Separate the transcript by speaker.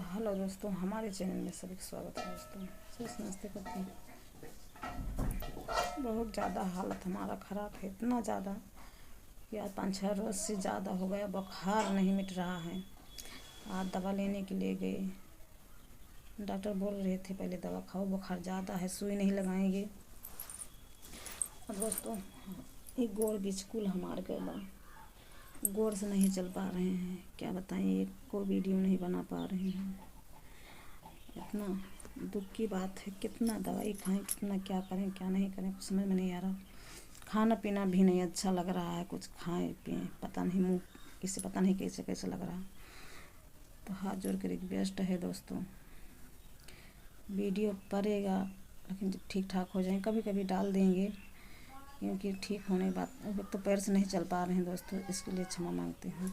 Speaker 1: Hello दोस्तों, हमारे channel में सभी का स्वागत है। दोस्तों सभी नमस्ते करते हैं। बहुत ज़्यादा हालत हमारा ख़राब है, इतना ज़्यादा कि आज 5-6 रोज़ से ज़्यादा हो गया, बुखार नहीं मिट रहा है। आज दवा लेने के लिए गए, डॉक्टर बोल रहे थे पहले दवा खाओ, बुखार ज़्यादा है, सुई नहीं लगाएंगे। और दोस्तों एक गोड़ बिल्कुल हमारे गला, गोड़ से नहीं चल पा रहे हैं। क्या बताएं, एक को वीडियो नहीं बना पा रहे हैं। इतना दुख की बात है, कितना दवाई खाएं, कितना क्या करें क्या नहीं करें, कुछ समझ में नहीं आ रहा। खाना पीना भी नहीं अच्छा लग रहा है, कुछ खाएं पिएं पता नहीं, मुँह किसे पता नहीं कैसे कैसे लग रहा। तो हाथ जोड़ कर रिक्वेस्ट है दोस्तों, वीडियो पड़ेगा लेकिन जब ठीक ठाक हो जाए कभी कभी डाल देंगे, क्योंकि ठीक होने के बाद तो पैर से नहीं चल पा रहे हैं दोस्तों, इसके लिए क्षमा मांगते हैं।